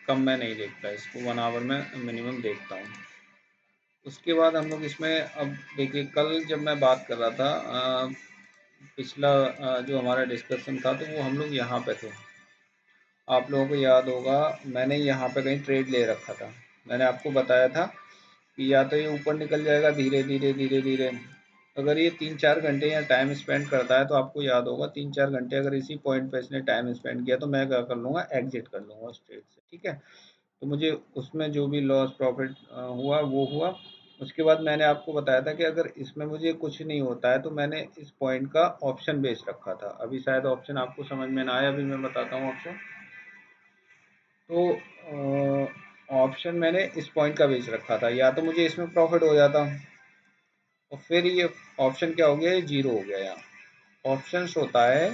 कम मैं नहीं देखता, इसको 1 आवर में मिनिमम देखता हूँ। उसके बाद हम लोग इसमें अब देखिए, कल जब मैं बात कर रहा था पिछला जो हमारा डिस्कशन था, तो वो हम लोग यहाँ पे थे। आप लोगों को याद होगा मैंने यहाँ पे कहीं ट्रेड ले रखा था। मैंने आपको बताया था कि या तो ये ऊपर निकल जाएगा धीरे धीरे धीरे धीरे। अगर ये 3-4 घंटे या टाइम स्पेंड करता है, तो आपको याद होगा 3-4 घंटे अगर इसी पॉइंट पे इसने टाइम स्पेंड किया, तो मैं क्या कर लूँगा, एग्जिट कर लूँगा उस ट्रेड से, ठीक है। तो मुझे उसमें जो भी लॉस प्रॉफिट हुआ वो हुआ। उसके बाद मैंने आपको बताया था कि अगर इसमें मुझे कुछ नहीं होता है, तो मैंने इस पॉइंट का ऑप्शन बेच रखा था। अभी शायद ऑप्शन आपको समझ में ना आया, अभी मैं बताता हूँ ऑप्शन। तो ऑप्शन मैंने इस पॉइंट का बेच रखा था, या तो मुझे इसमें प्रॉफिट हो जाता, और फिर ये ऑप्शन क्या हो गया, ये जीरो हो गया। यहाँ ऑप्शंस होता है,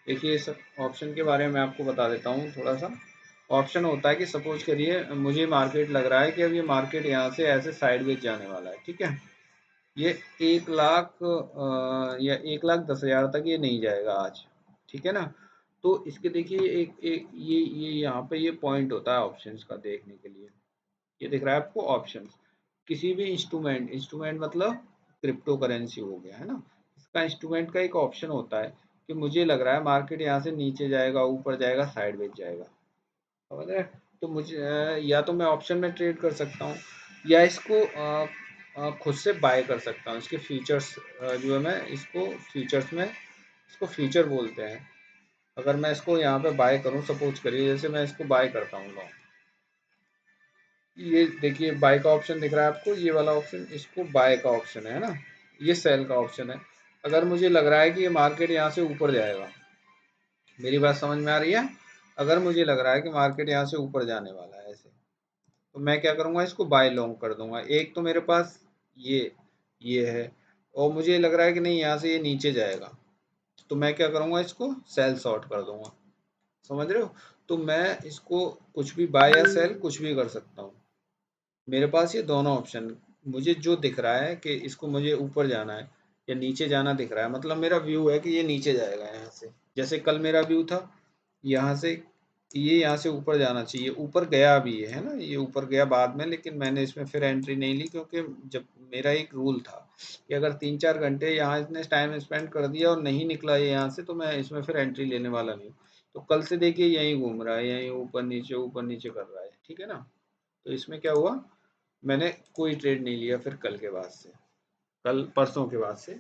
देखिए इस ऑप्शन के बारे में आपको बता देता हूँ थोड़ा सा। ऑप्शन होता है कि सपोज करिए मुझे मार्केट लग रहा है कि अब ये मार्केट यहाँ से ऐसे साइडवेज जाने वाला है, ठीक है। ये 1 लाख या 1,10,000 तक ये नहीं जाएगा आज, ठीक है ना। तो इसके देखिए एक एक ये यहाँ पे ये पॉइंट होता है ऑप्शंस का देखने के लिए। ये दिख रहा है आपको ऑप्शंस, किसी भी इंस्ट्रूमेंट, इंस्ट्रूमेंट मतलब क्रिप्टो करेंसी हो गया, है ना। इसका इंस्ट्रूमेंट का एक ऑप्शन होता है कि मुझे लग रहा है मार्केट यहाँ से नीचे जाएगा, ऊपर जाएगा, साइडवेज जाएगा, समझ रहे हैं? तो मुझे या तो मैं ऑप्शन में ट्रेड कर सकता हूँ, या इसको खुद से बाय कर सकता हूँ। इसके फीचर्स जो है, मैं इसको फीचर्स में, इसको फीचर बोलते हैं। अगर मैं इसको यहाँ पे बाय करूँ, सपोज करिए जैसे मैं इसको बाय करता हूँ लॉन्ग, ये देखिए बाय का ऑप्शन दिख रहा है आपको, ये वाला ऑप्शन, इसको बाय का ऑप्शन है ना। ये सेल का ऑप्शन है। अगर मुझे लग रहा है कि ये मार्केट यहाँ से ऊपर जाएगा, मेरी बात समझ में आ रही है? अगर मुझे लग रहा है कि मार्केट यहाँ से ऊपर जाने वाला है ऐसे, तो मैं क्या करूँगा, इसको बाय लॉन्ग कर दूंगा। एक तो मेरे पास ये है, और मुझे लग रहा है कि नहीं यहाँ से ये नीचे जाएगा, तो मैं क्या करूँगा, इसको सेल शॉर्ट कर दूंगा, समझ रहे हो? तो मैं इसको कुछ भी बाय या सेल कुछ भी कर सकता हूँ। मेरे पास ये दोनों ऑप्शन, मुझे जो दिख रहा है कि इसको मुझे ऊपर जाना है या नीचे जाना दिख रहा है, मतलब मेरा व्यू है कि ये नीचे जाएगा यहाँ से। जैसे कल मेरा व्यू था यहाँ से, ये यहाँ से ऊपर जाना चाहिए, ऊपर गया भी है ना, ये ऊपर गया बाद में, लेकिन मैंने इसमें फिर एंट्री नहीं ली, क्योंकि जब मेरा एक रूल था कि अगर 3-4 घंटे यहाँ इसने टाइम स्पेंड कर दिया और नहीं निकला ये यहाँ से, तो मैं इसमें फिर एंट्री लेने वाला नहीं हूँ। तो कल से देखिए यहीं घूम रहा है, यहीं ऊपर नीचे कर रहा है, ठीक है ना। तो इसमें क्या हुआ, मैंने कोई ट्रेड नहीं लिया फिर कल के बाद से, कल परसों के बाद से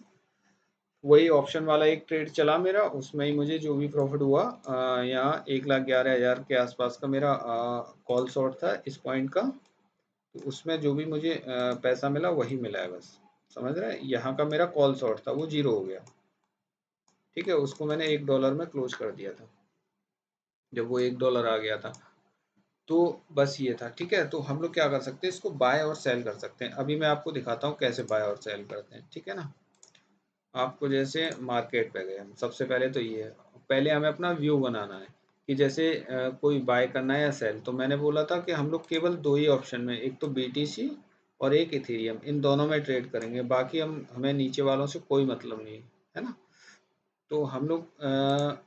वही ऑप्शन वाला एक ट्रेड चला मेरा, उसमें ही मुझे जो भी प्रॉफिट हुआ, यहाँ 1,11,000 के आसपास का मेरा कॉल शॉर्ट था इस पॉइंट का। तो उसमें जो भी मुझे पैसा मिला वही मिला है बस, समझ रहे हैं? यहाँ का मेरा कॉल शॉर्ट था वो जीरो हो गया, ठीक है। उसको मैंने $1 में क्लोज कर दिया था जब वो $1 आ गया था। तो बस ये था, ठीक है। तो हम लोग क्या कर सकते हैं, इसको बाय और सेल कर सकते हैं। अभी मैं आपको दिखाता हूँ कैसे बाय और सेल करते हैं, ठीक है ना। आपको जैसे मार्केट पे गए हम, सबसे पहले तो ये है, पहले हमें अपना व्यू बनाना है कि जैसे कोई बाय करना है या सेल। तो मैंने बोला था कि हम लोग केवल दो ही ऑप्शन में, एक तो BTC और एक इथेरियम, इन दोनों में ट्रेड करेंगे, बाकी हमें नीचे वालों से कोई मतलब नहीं है ना। तो हम लोग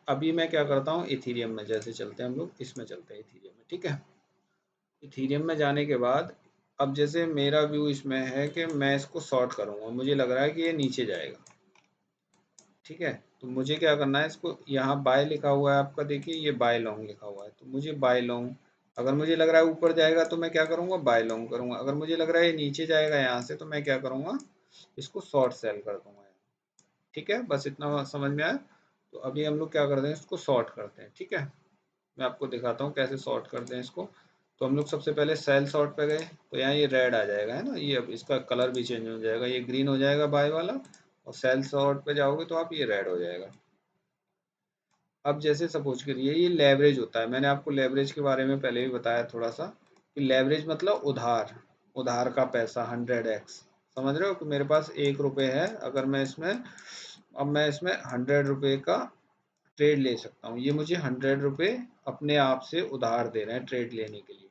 अभी मैं क्या करता हूँ, इथेरियम में जैसे चलते हैं हम लोग, इसमें चलते हैं इथेरियम में, ठीक है। इथेरियम में जाने के बाद अब जैसे मेरा व्यू इसमें है कि मैं इसको शॉर्ट करूँगा, मुझे लग रहा है कि ये नीचे जाएगा, ठीक है। तो मुझे क्या करना है, इसको यहाँ बाय लिखा हुआ है आपका, देखिए ये बाय लॉन्ग लिखा हुआ है, तो मुझे बाय लॉन्ग, अगर मुझे लग रहा है ऊपर जाएगा तो मैं क्या करूँगा, बाय लॉन्ग करूँगा। अगर मुझे लग रहा है ये नीचे जाएगा यहाँ से, तो मैं क्या करूँगा, इसको शॉर्ट सेल कर दूंगा, ठीक है। बस इतना समझ में आया। तो अभी हम लोग क्या करते हैं, इसको शॉर्ट करते हैं, ठीक है। मैं आपको दिखाता हूँ कैसे शॉर्ट करते हैं इसको। तो हम लोग सबसे पहले सेल शॉर्ट पे गए, तो यहाँ ये रेड आ जाएगा, है ना, ये अब इसका कलर भी चेंज हो जाएगा, ये ग्रीन हो जाएगा बाय वाला, और सेल शॉर्ट पे जाओगे तो आप ये रेड हो जाएगा। अब जैसे सपोज करिए ये लेवरेज होता है, मैंने आपको लेवरेज के बारे में पहले भी बताया थोड़ा सा, कि लेवरेज मतलब उधार, उधार का पैसा 100x, समझ रहे हो? कि मेरे पास ₹1 है, अगर मैं इसमें, अब मैं इसमें ₹100 का ट्रेड ले सकता हूँ। ये मुझे ₹100 अपने आप से उधार दे रहे हैं ट्रेड लेने के लिए।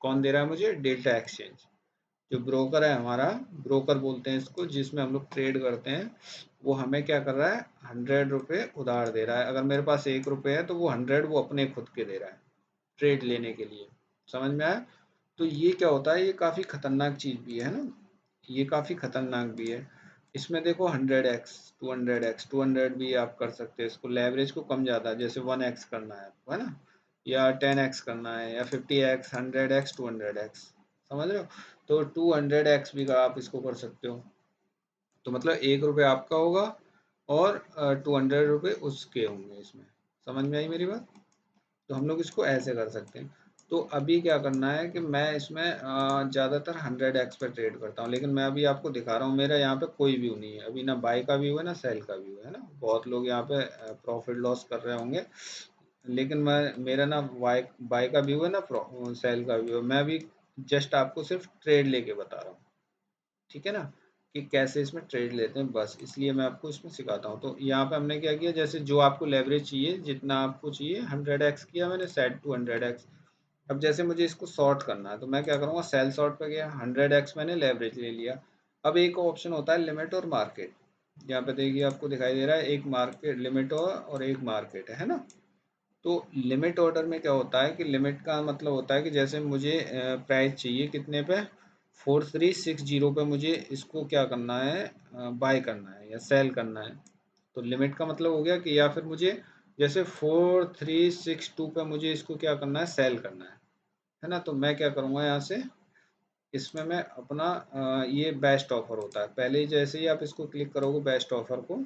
कौन दे रहा है मुझे? डेल्टा एक्सचेंज, जो ब्रोकर है हमारा, ब्रोकर बोलते हैं इसको, जिसमें हम लोग ट्रेड करते हैं, वो हमें क्या कर रहा है, ₹100 उधार दे रहा है। अगर मेरे पास ₹1 है तो वो 100 वो अपने खुद के दे रहा है ट्रेड लेने के लिए, समझ में आया? तो ये क्या होता है, ये काफ़ी खतरनाक चीज़ भी है ना, ये काफ़ी खतरनाक भी है। इसमें देखो 100x 200x 200 भी आप कर सकते हैं इसको, लेवरेज को कम ज़्यादा, जैसे 1x करना है आपको, है ना, या 10x करना है, या 50x 100x 200x, समझ रहे हो? तो 200x भी का आप इसको कर सकते हो। तो मतलब ₹1 आपका होगा और 200 रुपये उसके होंगे इसमें। समझ में आई मेरी बात? तो हम लोग इसको ऐसे कर सकते हैं। तो अभी क्या करना है कि मैं इसमें ज़्यादातर 100x पे ट्रेड करता हूँ, लेकिन मैं अभी आपको दिखा रहा हूँ, मेरा यहाँ पे कोई व्यू नहीं है अभी, ना बाई का व्यू है ना सेल का व्यू है ना। बहुत लोग यहाँ पे प्रॉफिट लॉस कर रहे होंगे, लेकिन मैं, मेरा ना बाई बाई का व्यू है ना सेल का व्यू है। मैं अभी जस्ट आपको सिर्फ ट्रेड लेके बता रहा हूँ, ठीक है ना, कि कैसे इसमें ट्रेड लेते हैं, बस इसलिए मैं आपको इसमें सिखाता हूँ। तो यहाँ पे हमने क्या किया, जैसे जो आपको लेवरेज चाहिए, जितना आपको चाहिए 100x किया मैंने, सेट टू 100x। अब जैसे मुझे इसको शॉर्ट करना है तो मैं क्या करूँगा, सेल शॉर्ट पे गया, 100x मैंने लेवरेज ले लिया। अब एक ऑप्शन होता है लिमिट और मार्केट, यहाँ पे देखिए आपको दिखाई दे रहा है, एक मार्केट लिमिट और एक मार्केट है ना। तो लिमिट ऑर्डर में क्या होता है कि लिमिट का मतलब होता है कि जैसे मुझे प्राइस चाहिए कितने पे, 4360 पे मुझे इसको क्या करना है, बाय करना है या सेल करना है। तो लिमिट का मतलब हो गया कि, या फिर मुझे जैसे 4362 पे मुझे इसको क्या करना है, सेल करना है ना। तो मैं क्या करूँगा यहाँ से, इसमें मैं अपना ये बेस्ट ऑफर होता है, पहले ही जैसे ही आप इसको क्लिक करोगे बेस्ट ऑफर को,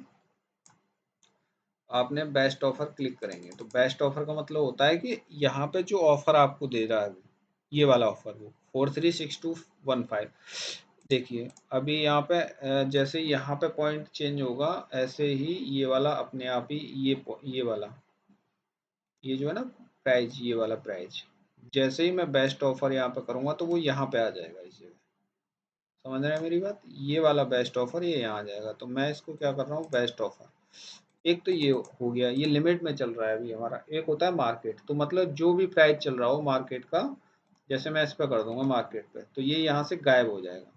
आपने बेस्ट ऑफर क्लिक करेंगे तो बेस्ट ऑफर का मतलब होता है कि यहाँ पे जो ऑफर आपको दे रहा है ये वाला ऑफर, वो 436215। देखिए अभी यहाँ पे जैसे यहाँ पे पॉइंट चेंज होगा, ऐसे ही ये वाला अपने आप ही ये वाला, ये जो है ना प्राइस, ये वाला प्राइस, जैसे ही मैं बेस्ट ऑफर यहाँ पे करूँगा तो वो यहाँ पे आ जाएगा इस जगह। समझ रहे हैं मेरी बात? ये वाला बेस्ट ऑफर ये यहाँ आ जाएगा। तो मैं इसको क्या कर रहा हूँ, बेस्ट ऑफर, एक तो ये हो गया, ये लिमिट में चल रहा है अभी हमारा। एक होता है मार्केट, तो मतलब जो भी प्राइस चल रहा हो मार्केट का, जैसे मैं इस पर कर दूंगा मार्केट पे, तो ये यहाँ से गायब हो जाएगा,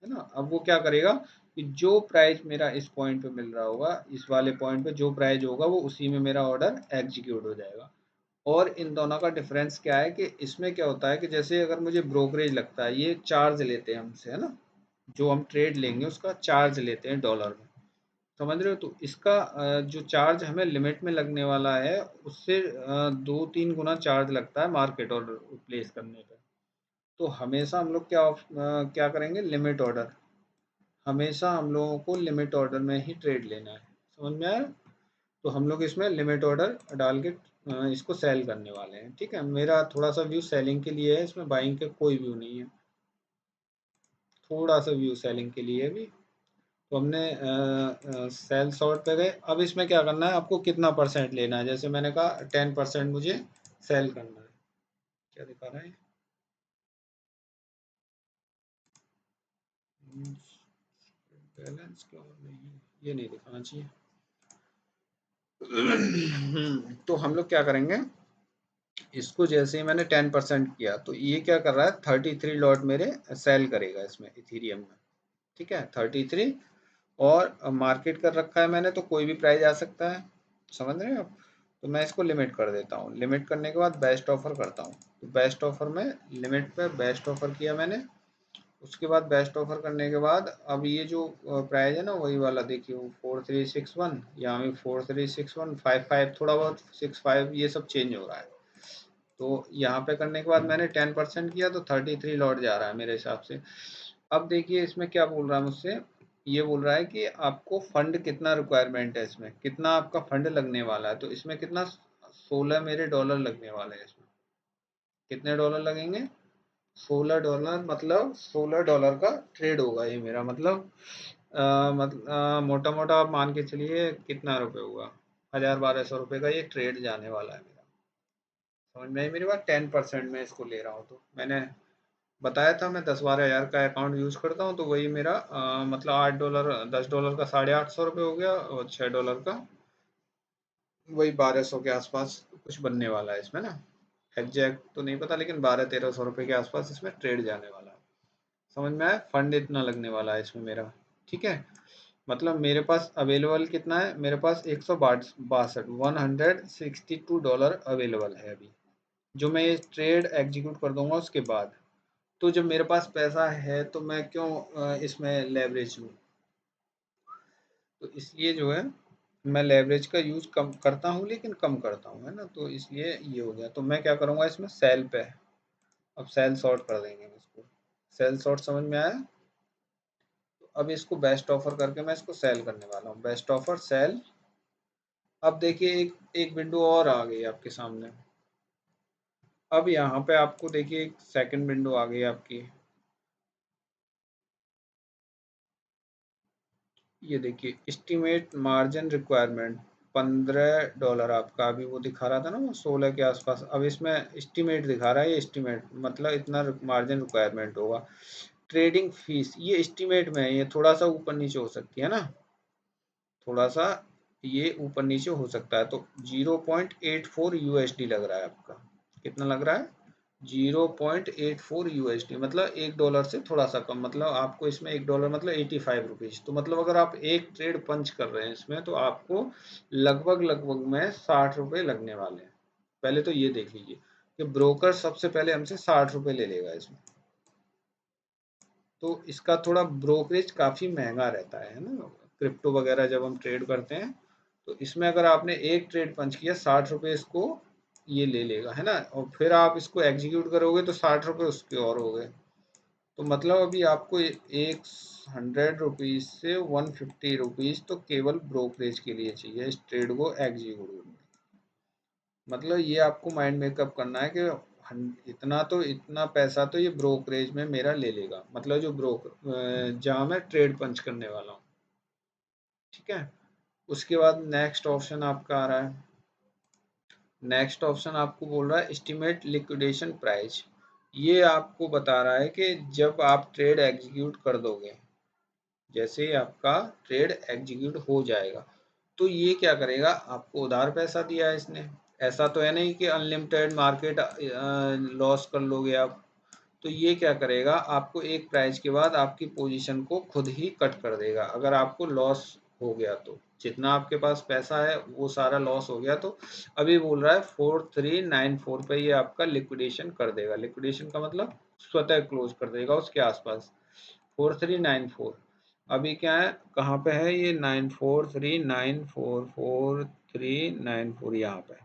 है ना। अब वो क्या करेगा कि जो प्राइस मेरा इस पॉइंट पे मिल रहा होगा, इस वाले पॉइंट पे जो प्राइस होगा वो उसी में मेरा ऑर्डर एग्जीक्यूट हो जाएगा। और इन दोनों का डिफरेंस क्या है कि इसमें क्या होता है कि जैसे अगर मुझे ब्रोकरेज लगता है, ये चार्ज लेते हैं हमसे, है ना, जो हम ट्रेड लेंगे उसका चार्ज लेते हैं डॉलर में, समझ रहे हो? तो इसका जो चार्ज हमें लिमिट में लगने वाला है, उससे 2-3 गुना चार्ज लगता है मार्केट ऑर्डर प्लेस करने पे। तो हमेशा हम लोग क्या करेंगे, लिमिट ऑर्डर, हमेशा हम लोगों को लिमिट ऑर्डर में ही ट्रेड लेना है। समझ में आया? तो हम लोग इसमें लिमिट ऑर्डर डाल के इसको सेल करने वाले हैं, ठीक है। मेरा थोड़ा सा व्यू सेलिंग के लिए है, इसमें बाइंग के कोई व्यू नहीं है, थोड़ा सा व्यू सेलिंग के लिए भी। तो हमने सेल शॉर्ट पे गए। अब इसमें क्या करना है, आपको कितना परसेंट लेना है, जैसे मैंने कहा 10% मुझे सेल करना है। क्या दिखा रहा है, बैलेंस क्यों नहीं, ये नहीं दिखाना चाहिए। तो हम लोग क्या करेंगे, इसको जैसे ही मैंने 10% किया तो ये क्या कर रहा है, 33 लॉट मेरे सेल करेगा इसमें इथीरियम में, ठीक है 33। और मार्केट कर रखा है मैंने, तो कोई भी प्राइस आ सकता है, समझ रहे हैं आप? तो मैं इसको लिमिट कर देता हूँ, लिमिट करने के बाद बेस्ट ऑफर करता हूँ। तो बेस्ट ऑफर में लिमिट पे बेस्ट ऑफर किया मैंने, उसके बाद बेस्ट ऑफर करने के बाद अब ये जो प्राइस है ना वही वाला, देखिए वो 4361, यहाँ भी 436155, थोड़ा बहुत 65 ये सब चेंज हो रहा है। तो यहाँ पे करने के बाद मैंने 10% किया तो 33 लौट जा रहा है मेरे हिसाब से। अब देखिए इसमें क्या बोल रहा है मुझसे, ये बोल रहा है कि आपको फंड कितना रिक्वायरमेंट है, इसमें कितना आपका फंड लगने वाला है। तो इसमें कितना, 16 मेरे डॉलर लगने वाले हैं इसमें। कितने डॉलर लगेंगे, $16, मतलब $16 का ट्रेड होगा ये मेरा, मतलब मोटा मोटा आप मान के चलिए कितना रुपए हुआ, 1000-1200 रुपये का ये ट्रेड जाने वाला है मेरा। समझ में आई मेरी बात? 10% में इसको ले रहा हूँ। तो मैंने बताया था मैं 10-12 हज़ार का अकाउंट यूज़ करता हूँ, तो वही मेरा मतलब $8, $10 का ₹850 हो गया, और $6 का वही 1200 के आसपास कुछ बनने वाला है इसमें ना। एग्जैक्ट तो नहीं पता, लेकिन 1200-1300 रुपये के आसपास इसमें ट्रेड जाने वाला है। समझ में आया? फंड इतना लगने वाला है इसमें मेरा, ठीक है। मतलब मेरे पास अवेलेबल कितना है, मेरे पास 162 $162 अवेलेबल है अभी, जो मैं ये ट्रेड एग्जीक्यूट कर दूंगा उसके बाद। तो जब मेरे पास पैसा है तो मैं क्यों इसमें लेवरेज लूँ। तो इसलिए जो है मैं लेवरेज का यूज कम करता हूँ, लेकिन कम करता हूँ, है ना। तो इसलिए ये हो गया। तो मैं क्या करूँगा इसमें सेल पे, अब सेल सॉर्ट कर देंगे इसको। सेल सॉर्ट समझ में आया। तो अब इसको बेस्ट ऑफर करके मैं इसको सेल करने वाला हूँ। Best offer cell. अब देखिए एक एक विंडो और आ गई आपके सामने। अब यहाँ पे आपको देखिए एक सेकंड विंडो आ गई आपकी। ये देखिए एस्टीमेट मार्जिन रिक्वायरमेंट $15 आपका अभी वो दिखा रहा था ना, वो 16 के आसपास। अब इसमें एस्टीमेट दिखा रहा है, ये एस्टीमेट मतलब इतना मार्जिन रिक्वायरमेंट होगा। ट्रेडिंग फीस ये एस्टीमेट में है, ये थोड़ा सा ऊपर नीचे हो सकती है ना, थोड़ा सा ये ऊपर नीचे हो सकता है। तो 0.84 यूएसडी लग रहा है आपका। कितना लग रहा है? 0.84 यूएसडी, मतलब $1 से थोड़ा सा कम। मतलब आपको इसमें $1 मतलब 85 रुपीज। तो मतलब अगर आप एक ट्रेड पंच कर रहे हैं इसमें, तो आपको लगभग लगभग में 60 रुपये लगने वाले हैं। पहले तो ये देख लीजिए कि ब्रोकर सबसे पहले हमसे 60 रुपये ले लेगा इसमें। तो इसका थोड़ा ब्रोकरेज काफ़ी महंगा रहता है ना, क्रिप्टो वगैरह जब हम ट्रेड करते हैं। तो इसमें अगर आपने एक ट्रेड पंच किया 60 रुपये इसको ये ले लेगा, है ना। और फिर आप इसको एग्जीक्यूट करोगे तो 60 रुपये उसके और हो गए। तो मतलब अभी आपको एक 100 रुपीज़ से 150 रुपीज़ तो केवल ब्रोकरेज के लिए चाहिए इस ट्रेड को एग्जीक्यूट करने। मतलब ये आपको माइंड मेकअप करना है कि इतना पैसा तो ये ब्रोकरेज में मेरा ले लेगा, मतलब जो जहाँ मैं ट्रेड पंच करने वाला हूँ। ठीक है। उसके बाद नेक्स्ट ऑप्शन आपका आ रहा है। नेक्स्ट ऑप्शन आपको बोल रहा है एस्टिमेट लिक्विडेशन प्राइस। ये आपको बता रहा है कि जब आप ट्रेड एग्जीक्यूट कर दोगे, जैसे ही आपका ट्रेड एग्जीक्यूट हो जाएगा, तो ये क्या करेगा, आपको उधार पैसा दिया है इसने। ऐसा तो है नहीं कि अनलिमिटेड मार्केट लॉस कर लोगे आप। तो ये क्या करेगा, आपको एक प्राइस के बाद आपकी पोजीशन को खुद ही कट कर देगा अगर आपको लॉस हो गया तो। जितना आपके पास पैसा है वो सारा लॉस हो गया तो अभी बोल रहा है 4394 पे ये आपका लिक्विडेशन कर देगा। लिक्विडेशन का मतलब स्वतः क्लोज कर देगा उसके आसपास। 4394 अभी क्या है, कहाँ पे है ये, 9439444394 यहाँ पे।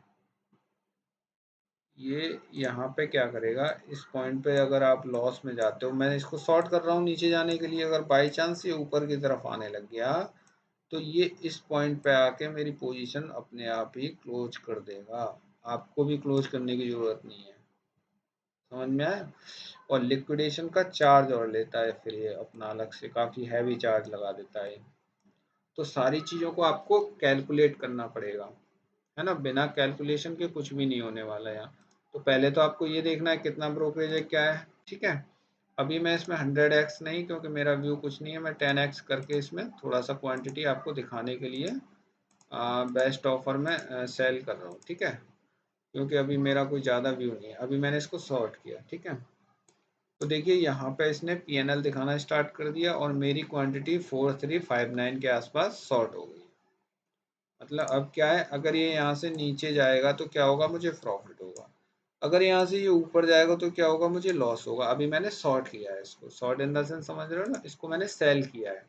ये यहाँ पे क्या करेगा, इस पॉइंट पे अगर आप लॉस में जाते हो, मैं इसको शॉर्ट कर रहा हूँ नीचे जाने के लिए, अगर बाई चांस ये ऊपर की तरफ आने लग गया तो ये इस पॉइंट पे आके मेरी पोजीशन अपने आप ही क्लोज कर देगा। आपको भी क्लोज करने की जरूरत नहीं है। समझ में आया। और लिक्विडेशन का चार्ज और लेता है फिर ये अपना अलग से, काफ़ी हैवी चार्ज लगा देता है। तो सारी चीज़ों को आपको कैलकुलेट करना पड़ेगा, है ना। बिना कैलकुलेशन के कुछ भी नहीं होने वाला यहाँ। तो पहले तो आपको ये देखना है कितना ब्रोकरेज है क्या है। ठीक है। अभी मैं इसमें 100x नहीं, क्योंकि मेरा व्यू कुछ नहीं है, मैं 10x करके इसमें थोड़ा सा क्वांटिटी आपको दिखाने के लिए बेस्ट ऑफर में सेल कर रहा हूँ। ठीक है। क्योंकि अभी मेरा कोई ज़्यादा व्यू नहीं है, अभी मैंने इसको शॉर्ट किया। ठीक है। तो देखिए यहाँ पे इसने PNL दिखाना स्टार्ट कर दिया और मेरी क्वांटिटी 4359 के आसपास शॉर्ट हो गई। मतलब अब क्या है, अगर ये यहाँ से नीचे जाएगा तो क्या होगा, मुझे प्रॉफिट होगा। अगर यहाँ से ये ऊपर जाएगा तो क्या होगा, मुझे लॉस होगा। अभी मैंने शॉर्ट किया है इसको, शॉर्ट इन द सेंस समझ रहे हो ना, इसको मैंने सेल किया है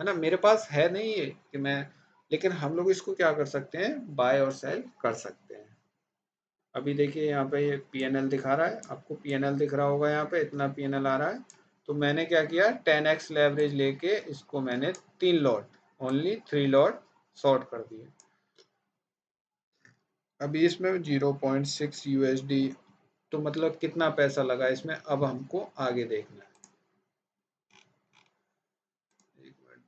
ना। मेरे पास है नहीं ये कि मैं, लेकिन हम लोग इसको क्या कर सकते हैं, बाय और सेल कर सकते हैं। अभी देखिए यहाँ पे ये PNL दिखा रहा है, आपको PNL दिख रहा होगा, यहाँ पे इतना PNL आ रहा है। तो मैंने क्या किया, 10x लेवरेज लेके इसको मैंने 3 लॉट, ओनली 3 लॉट शॉर्ट कर दिए। अभी इसमें 0.6 USD, तो मतलब कितना पैसा लगा इसमें, अब हमको आगे देखना है। एक मिनट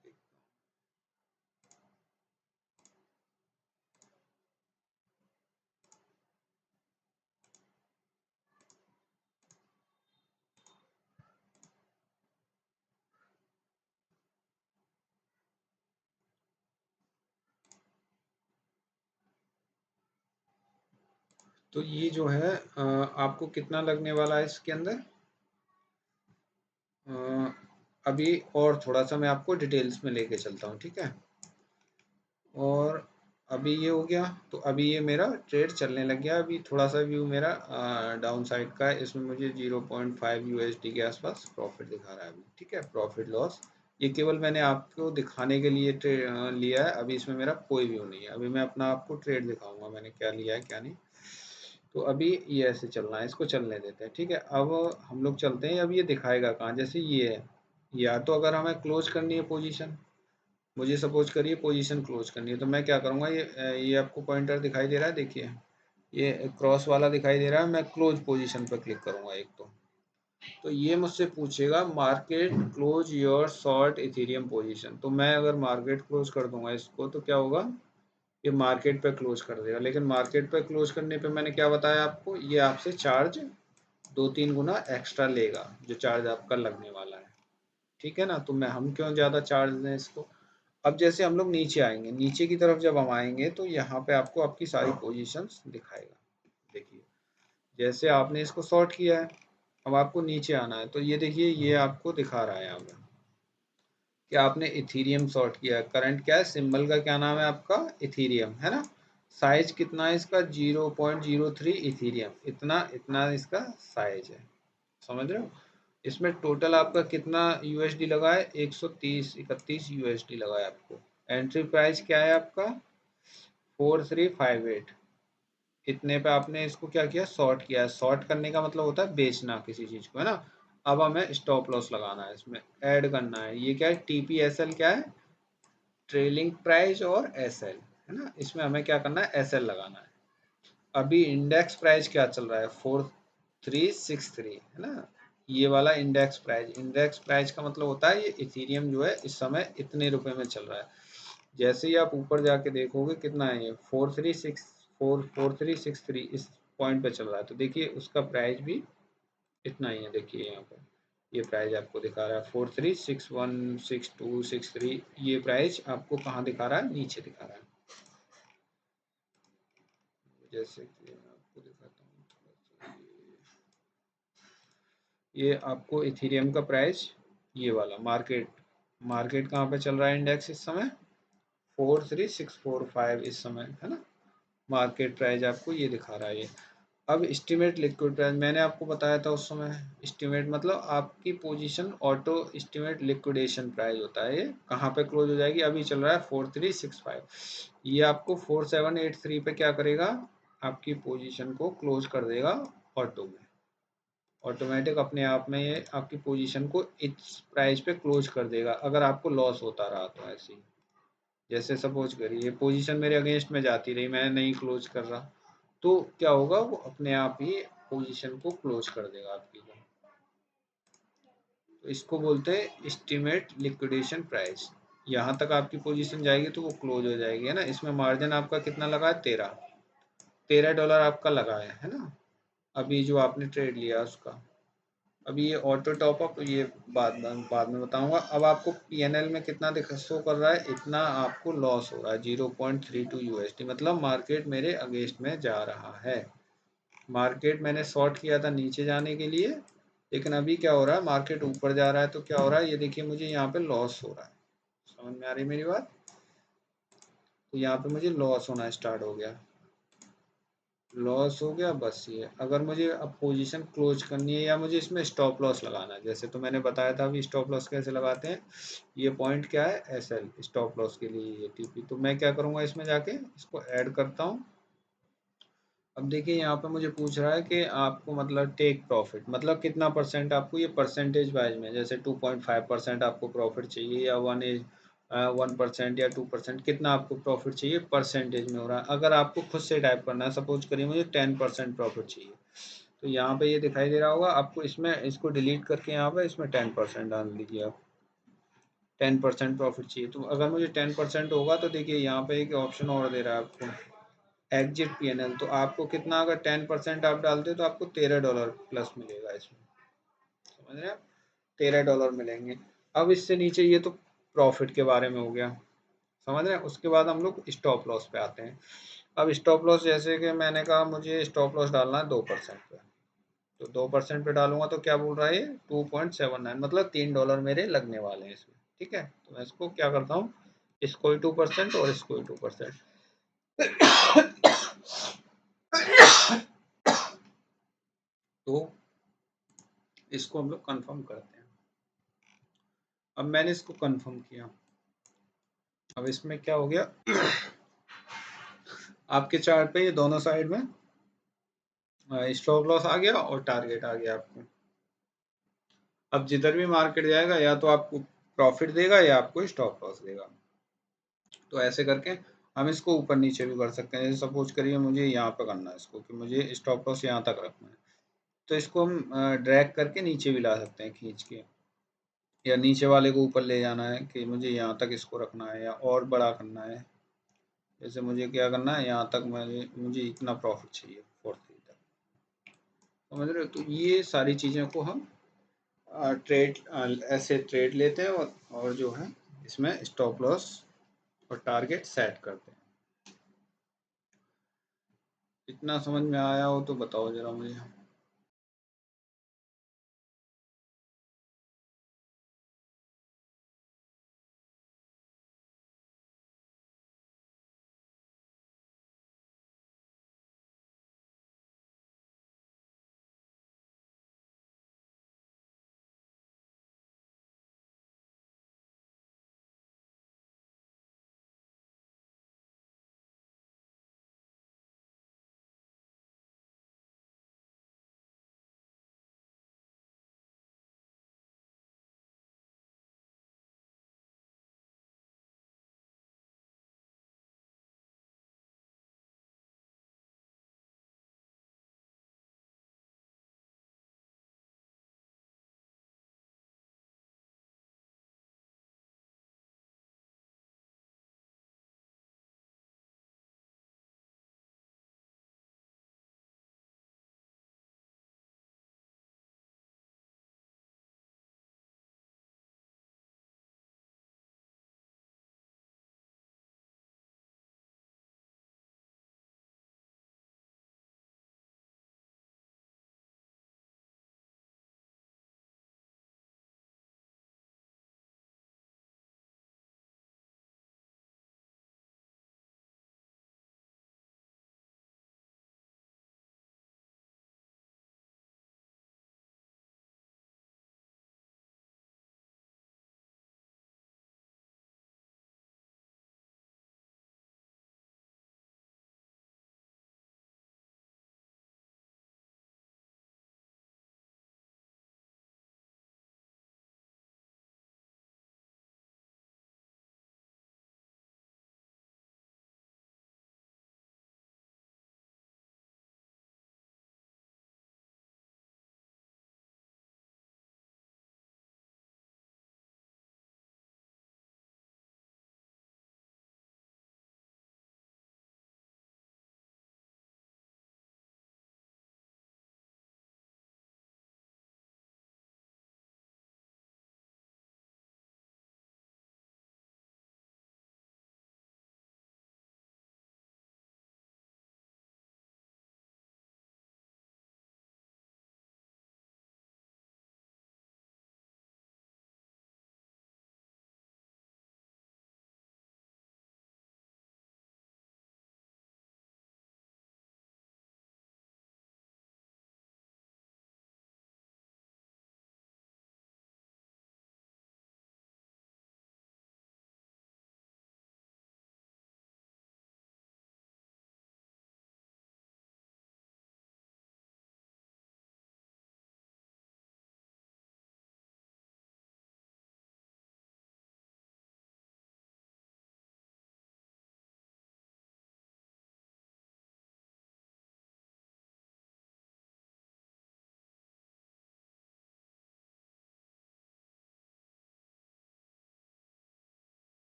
तो ये जो है आपको कितना लगने वाला है इसके अंदर। अभी और थोड़ा सा मैं आपको डिटेल्स में लेके चलता हूँ। ठीक है। और अभी ये हो गया, तो अभी ये मेरा ट्रेड चलने लग गया। अभी थोड़ा सा व्यू मेरा डाउन साइड का है, इसमें मुझे 0.5 यूएसडी के आसपास प्रॉफिट दिखा रहा है अभी। ठीक है, प्रॉफिट लॉस ये केवल मैंने आपको दिखाने के लिए लिया है। अभी इसमें मेरा कोई व्यू नहीं है। अभी मैं अपना आपको ट्रेड दिखाऊंगा मैंने क्या लिया है क्या नहीं। तो अभी ये ऐसे चलना है, इसको चलने देते हैं। ठीक है, अब हम लोग चलते हैं। अब ये दिखाएगा कहाँ, जैसे ये है, या तो अगर हमें क्लोज करनी है पोजीशन, मुझे सपोज करिए पोजीशन क्लोज करनी है, तो मैं क्या करूँगा, ये आपको पॉइंटर दिखाई दे रहा है, देखिए ये क्रॉस वाला दिखाई दे रहा है। मैं क्लोज पोजीशन पर क्लिक करूँगा एक, तो ये मुझसे पूछेगा market close your short Ethereum position. तो मैं अगर मार्केट क्लोज कर दूंगा इसको, तो क्या होगा, ये मार्केट पे क्लोज कर देगा। लेकिन मार्केट पे क्लोज करने पे मैंने क्या बताया आपको, ये आपसे चार्ज 2-3 गुना एक्स्ट्रा लेगा, जो चार्ज आपका लगने वाला है। ठीक है ना, तो मैं हम क्यों ज़्यादा चार्ज दें इसको। अब जैसे हम लोग नीचे आएंगे, नीचे की तरफ जब हम आएंगे, तो यहाँ पे आपको आपकी सारी पोजीशंस दिखाएगा। देखिए जैसे आपने इसको शॉर्ट किया है, अब आपको नीचे आना है, तो ये देखिए ये आपको दिखा रहा है यहाँ पे कि आपने इथीरियम शॉर्ट किया है। करंट क्या है, सिंबल का क्या नाम है आपका, इथीरियम है ना। साइज कितना है इसका, 0.03 इथीरियम, इतना इतना इसका साइज है, समझ रहे हो। इसमें टोटल आपका कितना यूएसडी लगा है, 130-31 यूएसडी लगा है आपको। एंट्री प्राइस क्या है आपका, 4358। इतने पे आपने इसको क्या किया, शॉर्ट किया है। शॉर्ट करने का मतलब होता है बेचना किसी चीज को, है ना। अब हमें स्टॉप लॉस लगाना है, इसमें ऐड करना है। ये क्या है, टीपीएसएल क्या है, ट्रेलिंग प्राइस और एसएल, है ना। इसमें हमें क्या करना है, एसएल लगाना है। अभी इंडेक्स प्राइस क्या चल रहा है, 4363, है ना। ये वाला इंडेक्स प्राइस, इंडेक्स प्राइस का मतलब होता है ये इथेरियम जो है इस समय इतने रुपए में चल रहा है। जैसे ही आप ऊपर जाके देखोगे कितना है ये, 4363 इस पॉइंट पे चल रहा है। तो देखिए उसका प्राइस भी इतना ही है। देखिए यहाँ पर ये प्राइस आपको दिखा रहा है 43616263। ये प्राइस आपको कहाँ दिखा रहा है, नीचे दिखा रहा है। जैसे कि मैं आपको दिखाता हूँ थोड़ा सा, ये आपको इथेरियम का प्राइस, ये वाला मार्केट, मार्केट कहाँ पे चल रहा है इंडेक्स इस समय, 43645 इस समय, है ना। मार्केट प्राइस आपको ये दिखा रहा है ये। अब एस्टिमेट लिक्विड प्राइस मैंने आपको बताया था उस समय। एस्टिमेट मतलब आपकी position auto estimate liquidation price होता है, ये कहाँ पे क्लोज हो जाएगी। अभी चल रहा है 4365, ये आपको 4783 पे क्या करेगा, आपकी पोजीशन को क्लोज कर देगा ऑटो में। ऑटोमेटिक अपने आप में ये आपकी पोजीशन को इस प्राइस पे क्लोज कर देगा, अगर आपको लॉस होता रहा तो। ऐसे ही जैसे सपोज करिए पोजीशन मेरे अगेंस्ट में जाती रही, मैं नहीं क्लोज कर रहा, तो क्या होगा, वो अपने आप ही पोजीशन को क्लोज कर देगा आपकी को। तो इसको बोलते हैं एस्टिमेट लिक्विडेशन प्राइस। यहाँ तक आपकी पोजीशन जाएगी तो वो क्लोज हो जाएगी, है ना। इसमें मार्जिन आपका कितना लगा है, 13 आपका लगा है ना। अभी जो आपने ट्रेड लिया उसका, अभी ये ऑटो टॉपअप ये बाद में बताऊंगा। अब आपको पीएनएल में कितना दिखा शो कर रहा है, इतना आपको लॉस हो रहा है, 0.32 यूएसडी, मतलब मार्केट मेरे अगेंस्ट में जा रहा है। मार्केट मैंने शॉर्ट किया था नीचे जाने के लिए, लेकिन अभी क्या हो रहा है, मार्केट ऊपर जा रहा है, तो क्या हो रहा है, ये देखिए मुझे यहाँ पे लॉस हो रहा है। समझ में आ रही मेरी बात, तो यहाँ पे मुझे लॉस होना स्टार्ट हो गया, लॉस हो गया बस। ये अगर मुझे अब पोजीशन क्लोज करनी है या मुझे इसमें स्टॉप लॉस लगाना है, जैसे तो मैंने बताया था अभी स्टॉप लॉस कैसे लगाते हैं। ये पॉइंट क्या है, एसएल स्टॉप लॉस के लिए, ये टीपी। तो मैं क्या करूँगा, इसमें जाके इसको ऐड करता हूँ। अब देखिए यहाँ पे मुझे पूछ रहा है कि आपको मतलब टेक प्रॉफिट मतलब कितना परसेंट आपको, ये परसेंटेज वाइज में, जैसे 2.5% आपको प्रॉफिट चाहिए, या 1% या 2%, कितना आपको प्रॉफिट चाहिए परसेंटेज में हो रहा है। अगर आपको खुद से टाइप करना है, सपोज करिए मुझे 10% प्रॉफिट चाहिए, तो यहाँ पे ये दिखाई दे रहा होगा आपको, इसमें इसको डिलीट करके यहाँ पे इसमें 10% डाल दीजिए आप। 10% प्रॉफिट चाहिए, तो अगर मुझे 10% होगा, तो देखिए यहाँ पे एक ऑप्शन और दे रहा है आपको, एग्जिट पीएनएल। तो आपको कितना, अगर 10% आप डालते हो तो आपको $13 प्लस मिलेगा इसमें, समझ रहे हैं आप, $13 मिलेंगे। अब इससे नीचे ये तो प्रॉफिट के बारे में हो गया, समझ रहे हैं। उसके बाद हम लोग स्टॉप लॉस पे आते हैं। अब स्टॉप लॉस जैसे कि मैंने कहा मुझे स्टॉप लॉस डालना है 2% पे, तो 2% पे डालूंगा तो क्या बोल रहा है ये, 2.79, मतलब $3 मेरे लगने वाले हैं इसमें। ठीक है, तो मैं इसको क्या करता हूँ, इसको ही 2% और इसको ही 2%। तो इसको हम लोग कंफर्म करते हैं। अब मैंने इसको कंफर्म किया। अब इसमें क्या हो गया, आपके चार्ट पे ये दोनों साइड में स्टॉप लॉस आ गया और टारगेट आ गया आपको। अब जिधर भी मार्केट जाएगा या तो आपको प्रॉफिट देगा या आपको स्टॉप लॉस देगा। तो ऐसे करके हम इसको ऊपर नीचे भी कर सकते हैं। जैसे सपोज करिए मुझे यहाँ पे करना है इसको कि मुझे स्टॉप लॉस यहाँ तक रखना है, तो इसको हम ड्रैग करके नीचे भी ला सकते हैं खींच के, या नीचे वाले को ऊपर ले जाना है कि मुझे यहाँ तक इसको रखना है या और बड़ा करना है। जैसे मुझे क्या करना है, यहाँ तक मुझे इतना प्रॉफिट चाहिए 43 तक, समझ रहे हो। तो ये सारी चीज़ों को हम ट्रेड ऐसे ट्रेड लेते हैं और जो है इसमें स्टॉप लॉस और टारगेट सेट करते हैं। इतना समझ में आया हो तो बताओ जरा मुझे।